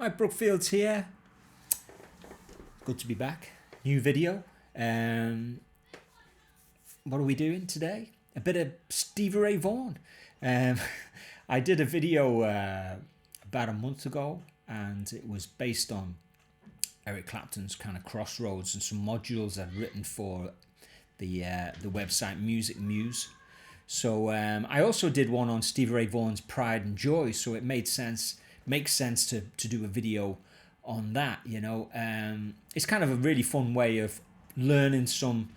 Right, Brookfield's here. Good to be back. New video. What are we doing today? A bit of Stevie Vaughan. I did a video about a month ago, and it was based on Eric Clapton's kind of Crossroads and some modules I'd written for the website Muse. So I also did one on Stevie Ray Vaughan's Pride and Joy, so it makes sense to do a video on that, you know. It's kind of a really fun way of learning some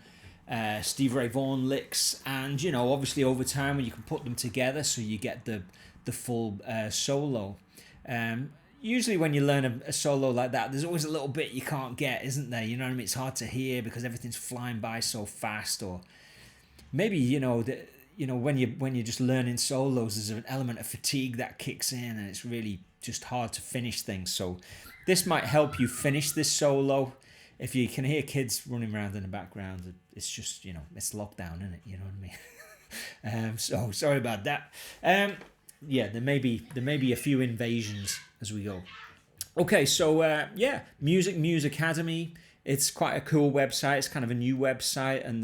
Stevie Ray Vaughan licks, and, you know, obviously over time when you can put them together so you get the full solo. Usually when you learn a solo like that, there's always a little bit you can't get, isn't there? You know what I mean? It's hard to hear because everything's flying by so fast, or maybe, when you're just learning solos, there's an element of fatigue that kicks in, and it's really just hard to finish things. So this might help you finish this solo. If you can hear kids running around in the background, it's just, it's lockdown, isn't it? You know what I mean? So sorry about that. There may be a few invasions as we go. Okay, so Muse Academy. It's quite a cool website. It's kind of a new website, and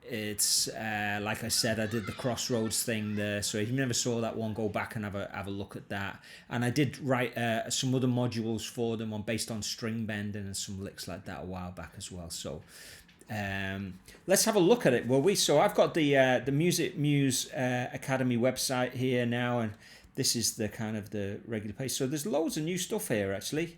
it's like I said, I did the Crossroads thing there. So if you never saw that one, go back and have a look at that. And I did write some other modules for them based on string bending and some licks like that a while back as well. So let's have a look at it, will we? So I've got the Muse Academy website here now, and this is the kind of the regular page. So there's loads of new stuff here actually.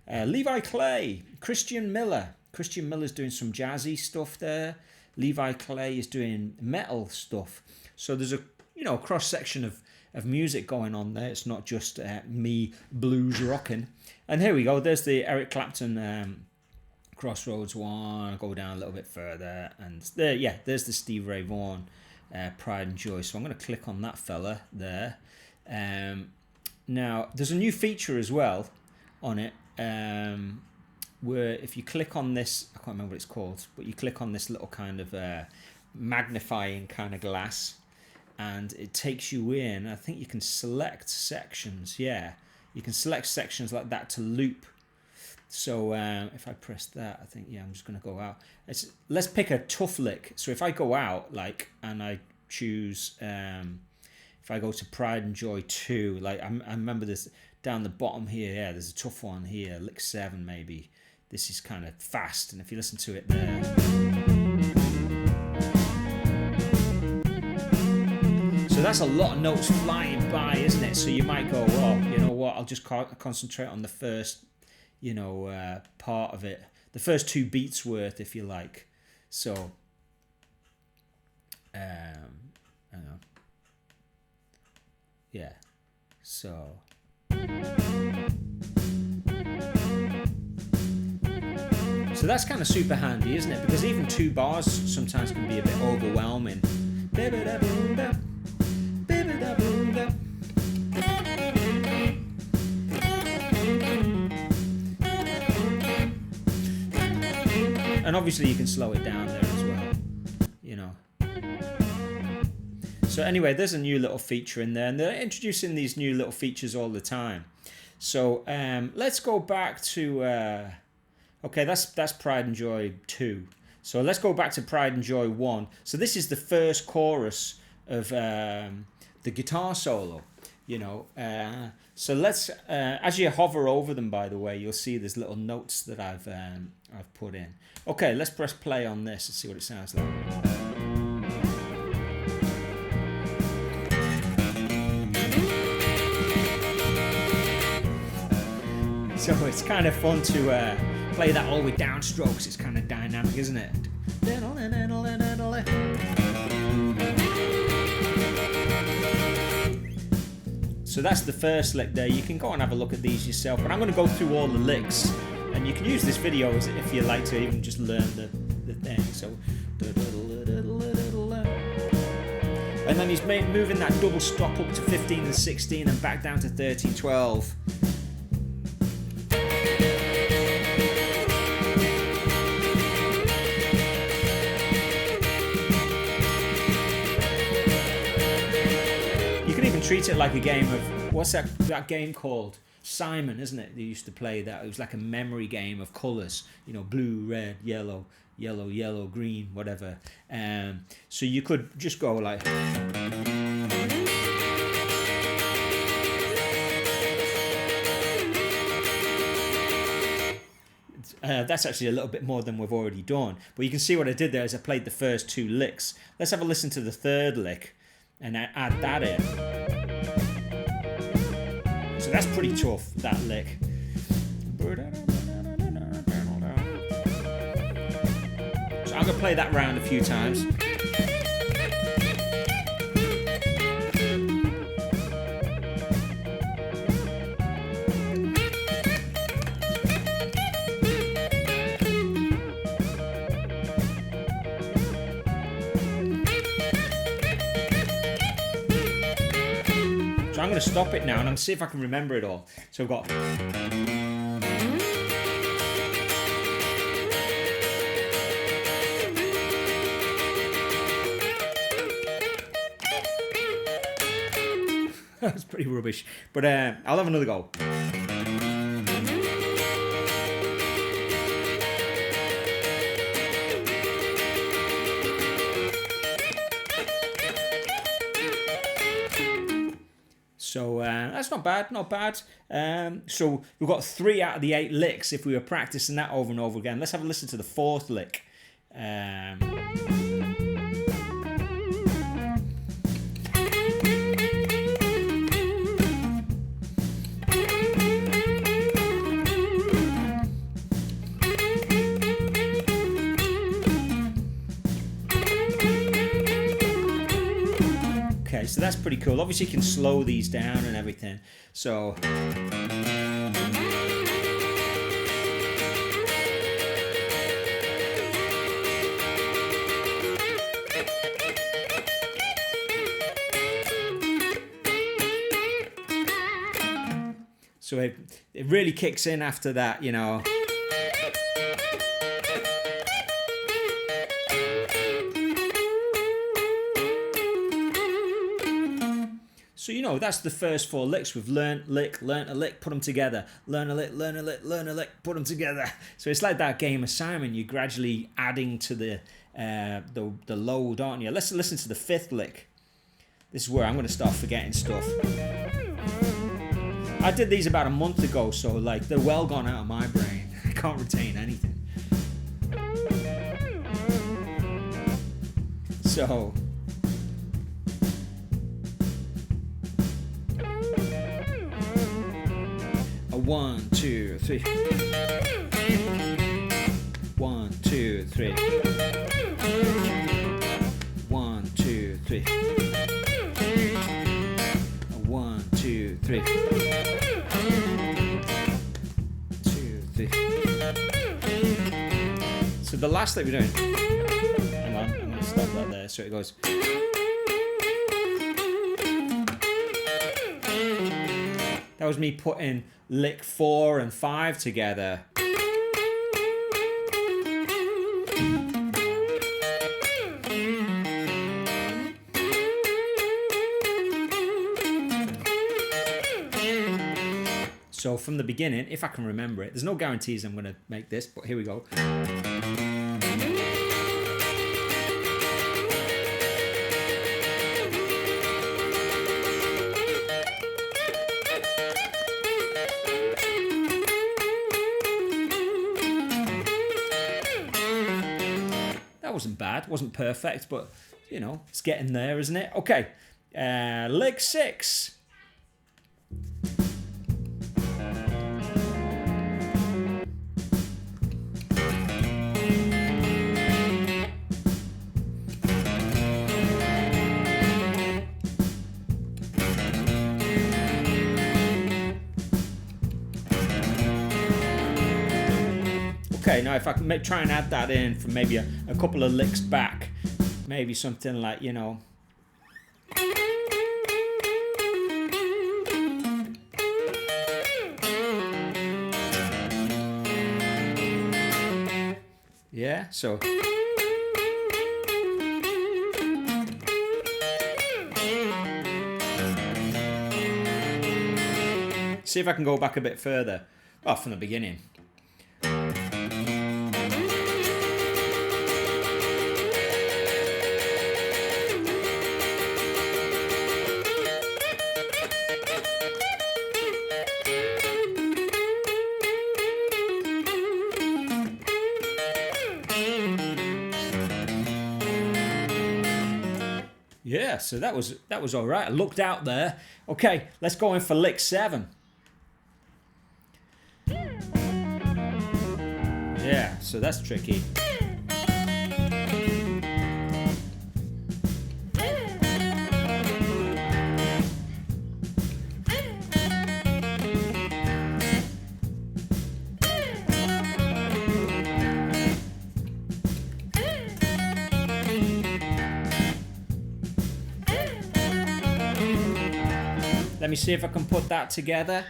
Levi Clay, Christian Miller's doing some jazzy stuff there. Levi Clay is doing metal stuff. So there's a cross section of music going on there. It's not just me blues rocking. And here we go. There's the Eric Clapton Crossroads one. I'll go down a little bit further, and there's the Stevie Ray Vaughan Pride and Joy. So I'm going to click on that fella there. Now there's a new feature as well on it. Where if you click on this, I can't remember what it's called, but you click on this little kind of magnifying kind of glass, and it takes you in. I think you can select sections. Yeah, you can select sections like that to loop. So if I press that, I think, I'm just going to go out. Let's pick a tough lick. So if I go out, and I choose, if I go to Pride and Joy 2, I remember this down the bottom here. Yeah, there's a tough one here, lick 7 maybe. This is kind of fast, and if you listen to it there. So that's a lot of notes flying by, isn't it? So you might go, well, you know what, I'll just concentrate on the first, part of it. The first 2 beats worth, if you like. So, hang on. Yeah, so... So that's kind of super handy, isn't it? Because even 2 bars sometimes can be a bit overwhelming. And obviously you can slow it down there as well, So anyway, there's a new little feature in there, and they're introducing these new little features all the time. So let's go back to... Okay, that's Pride and Joy 2. So let's go back to Pride and Joy 1. So this is the first chorus of the guitar solo, So let's, as you hover over them, by the way, you'll see there's little notes that I've put in. Okay, let's press play on this and see what it sounds like. So it's kind of fun to play that all with downstrokes. It's kind of dynamic, isn't it? So that's the first lick there. You can go and have a look at these yourself, but I'm going to go through all the licks, and you can use this video if you like to even just learn the thing. So, and then he's moving that double stop up to 15 and 16 and back down to 13, 12. Treat it like a game of, what's that game called Simon, isn't it? They used to play that. It was like a memory game of colours, you know, blue, red, yellow, yellow, yellow, green, whatever. So you could just go like. That's actually a little bit more than we've already done. But you can see what I did there is I played the first 2 licks. Let's have a listen to the 3rd lick and add that in. So that's pretty tough, that lick. So I'm going to play that round a few times. I'm going to stop it now and I'm going to see if I can remember it all. So I've got. That's pretty rubbish. But I'll have another go. So that's not bad, not bad. So we've got 3 out of the 8 licks if we were practicing that over and over again. Let's have a listen to the 4th lick. Okay, so that's pretty cool. Obviously you can slow these down and everything. So it really kicks in after that, you know. So, you know, that's the first 4 licks. We've learnt a lick, put them together. Learn a lick, learn a lick, learn a lick, put them together. So it's like that game of Simon. You're gradually adding to the load, aren't you? Let's listen to the 5th lick. This is where I'm going to start forgetting stuff. I did these about a month ago, so like they're well gone out of my brain. I can't retain anything. So... a 1, 2, 3. 1, 2, 3. 1, 2, 3. 1, 2, 3. 2, 3. So the last that we're doing. Hang on, I'm going to stop that there. So it goes. That was me putting lick 4 and 5 together. So from the beginning, if I can remember it, there's no guarantees I'm going to make this, but here we go. Wasn't bad, wasn't perfect, but you know, it's getting there, isn't it? Okay, lick 6. Okay, now if I can try and add that in from maybe a couple of licks back, maybe something like, you know. Yeah, so. see if I can go back a bit further. Well, from the beginning. Yeah, so that was all right. I looked out there. Okay, let's go in for lick 7. Yeah, so that's tricky. Let me see if I can put that together.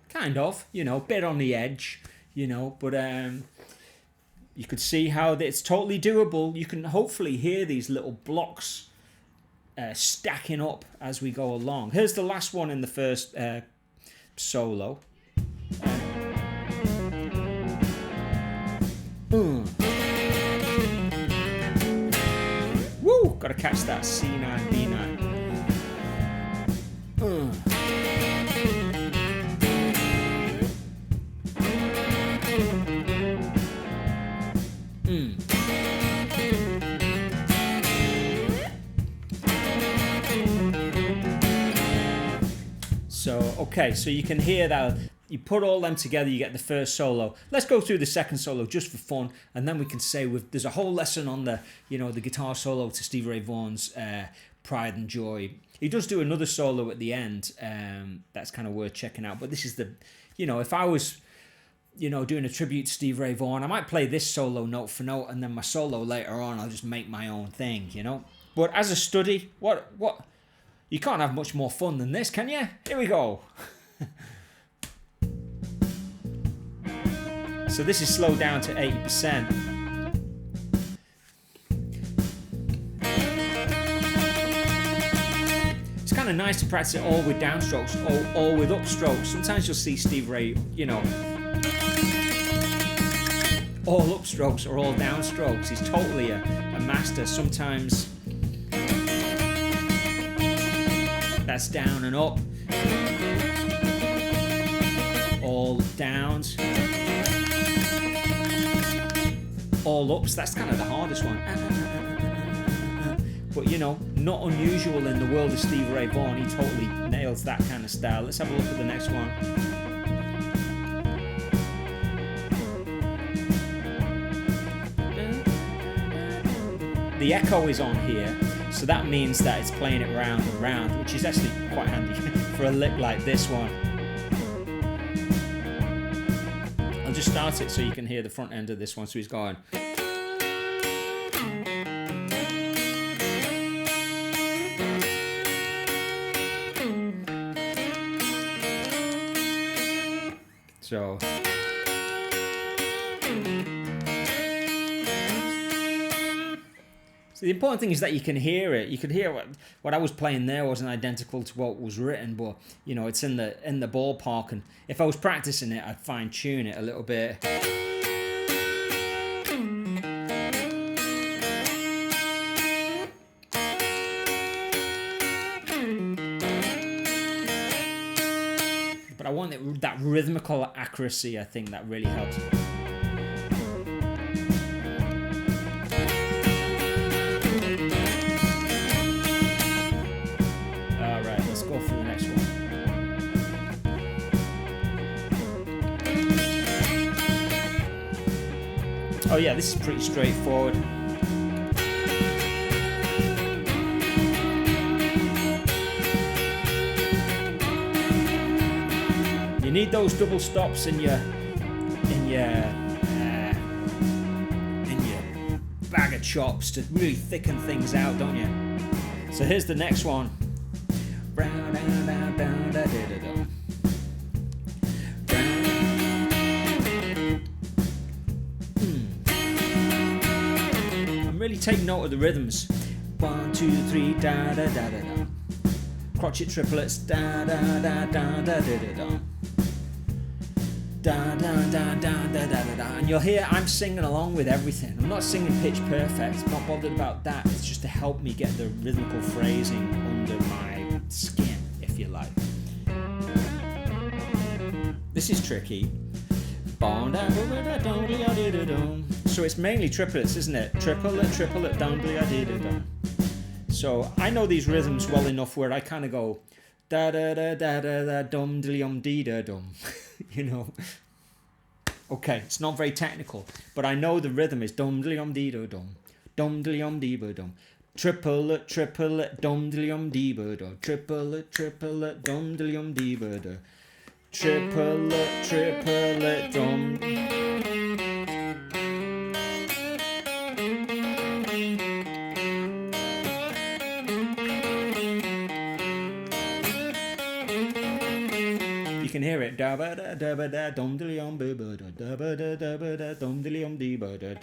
Kind of, you know, bit on the edge. You know, but you could see how it's totally doable. You can hopefully hear these little blocks stacking up as we go along. Here's the last one in the first solo. Woo! Gotta catch that C9, B9. So, okay, so you can hear that. You put all them together, you get the first solo. Let's go through the second solo just for fun, and then we can say there's a whole lesson on the, you know, the guitar solo to Stevie Ray Vaughan's Pride and Joy. He does do another solo at the end that's kind of worth checking out. But this is the, you know, if I was, you know, doing a tribute to Stevie Ray Vaughan, I might play this solo note for note, and then my solo later on, I'll just make my own thing, you know. But as a study, what? You can't have much more fun than this, can you? Here we go. So this is slowed down to 80%. It's kind of nice to practice it all with downstrokes or all with upstrokes. Sometimes you'll see Stevie Ray, you know, all upstrokes or all downstrokes. He's totally a master. Sometimes that's down and up, all downs, all ups. That's kind of the hardest one. But you know, not unusual in the world of Stevie Ray Vaughan. He totally nails that kind of style. Let's have a look at the next one. The echo is on here. So that means that it's playing it round and round, which is actually quite handy for a lick like this one. I'll just start it so you can hear the front end of this one. So he's going. So. So the important thing is that you can hear it. You could hear what I was playing there wasn't identical to what was written, but you know, it's in the ballpark. And if I was practicing it, I'd fine tune it a little bit. But I want that rhythmical accuracy. I think that really helps. Oh yeah, this is pretty straightforward. You need those double stops in your chops to really thicken things out, don't you? So here's the next one. Really take note of the rhythms. 1, 2, 3, da da da da da. Crotchet triplets, da da da da da da da da. Da da da da da da da. And you'll hear I'm singing along with everything. I'm not singing pitch perfect. I'm not bothered about that. It's just to help me get the rhythmical phrasing under my skin, if you like. This is tricky. So it's mainly triplets, isn't it? Triplet, triplet, down, da. So I know these rhythms well enough where I kind of go da da da da da da dum dee da dum. You know. Okay, it's not very technical, but I know the rhythm is dum dee da dum, dum dee ba dum. Triplet, triplet, dum dee ba da. Triplet, triplet, dum dee ba da. Triplet, triplet, dum. You can hear it. Da ba da da ba da dum dum ba ba da da ba da da ba da dum dee ba da.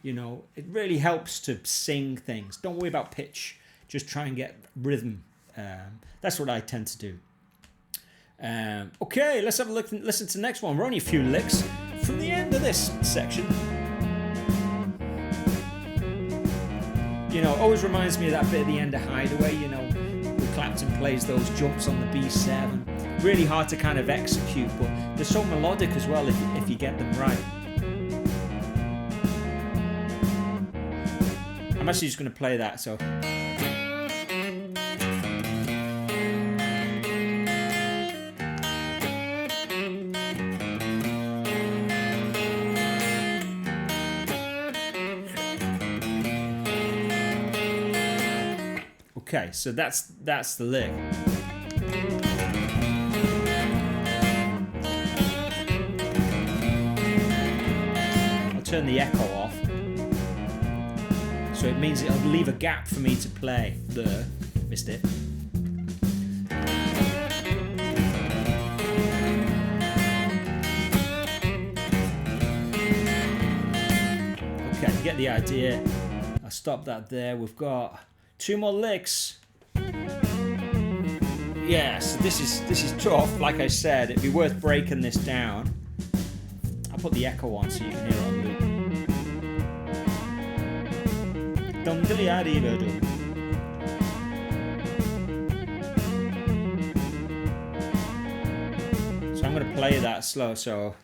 You know, it really helps to sing things. Don't worry about pitch. Just try and get rhythm. That's what I tend to do. Okay, let's have a look. Listen to the next one. We're only a few licks from the end of this section. You know, always reminds me of that bit at the end of Hideaway. You know, where Clapton plays those jumps on the B7. Really hard to kind of execute, but they're so melodic as well if you get them right. I'm actually just going to play that. So. Okay, so that's the lick. I'll turn the echo off. So it means it'll leave a gap for me to play. There, missed it. Okay, you get the idea. I'll stop that there. We've got 2 more licks. Yes, this is tough. Like I said, it'd be worth breaking this down. I'll put the echo on so you can hear it on loop. Dum dilly addy dum. So I'm going to play that slow. So.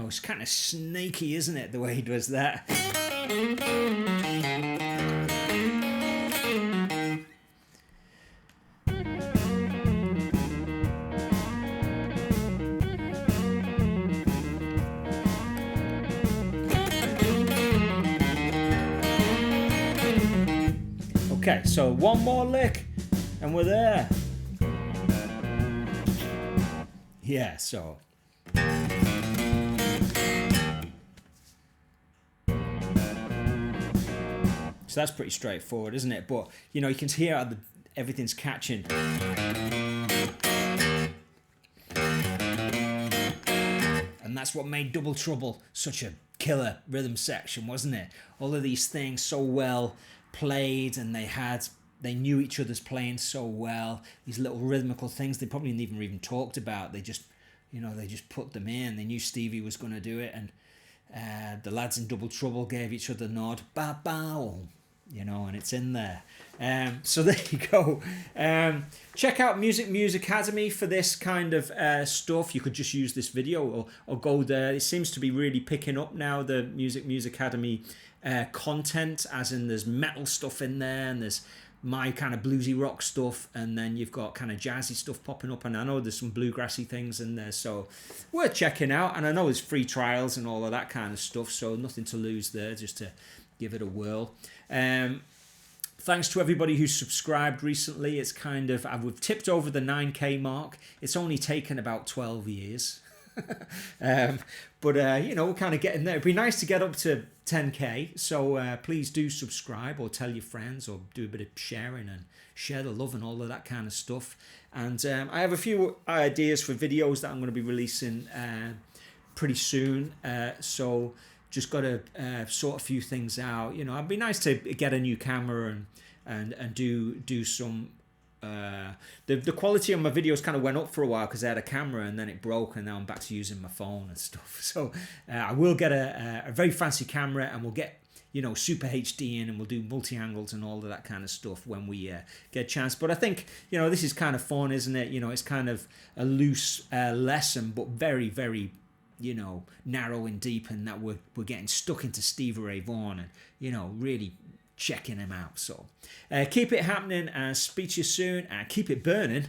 It's kind of snaky, isn't it, the way he does that? Okay, so 1 more lick and we're there. Yeah, so... So that's pretty straightforward, isn't it? But, you know, you can hear how everything's catching. And that's what made Double Trouble such a killer rhythm section, wasn't it? All of these things so well played, and they knew each other's playing so well. These little rhythmical things they probably never even talked about. They just put them in. They knew Stevie was going to do it, and the lads in Double Trouble gave each other a nod. Ba-bow. You know, and it's in there. So there you go. Check out Muse Academy for this kind of stuff. You could just use this video or go there. It seems to be really picking up now, the Muse Academy content, as in there's metal stuff in there, and there's my kind of bluesy rock stuff, and then you've got kind of jazzy stuff popping up, and I know there's some bluegrassy things in there, so worth checking out. And I know there's free trials and all of that kind of stuff, so nothing to lose there, just to give it a whirl. Thanks to everybody who's subscribed recently. It's kind of, we've tipped over the 9k mark. It's only taken about 12 years. But you know, we're kind of getting there. It'd be nice to get up to 10k, so please do subscribe or tell your friends or do a bit of sharing and share the love and all of that kind of stuff. And I have a few ideas for videos that I'm going to be releasing pretty soon, so just got to sort a few things out. You know, it'd be nice to get a new camera and do some. The quality of my videos kind of went up for a while because I had a camera and then it broke, and now I'm back to using my phone and stuff. So I will get a very fancy camera, and we'll get, you know, super HD in, and we'll do multi-angles and all of that kind of stuff when we get a chance. But I think, you know, this is kind of fun, isn't it? You know, it's kind of a loose lesson, but very, very, you know, narrow and deep, and that we're getting stuck into Stevie Ray Vaughan and, you know, really checking him out. So keep it happening, and speak to you soon, and keep it burning.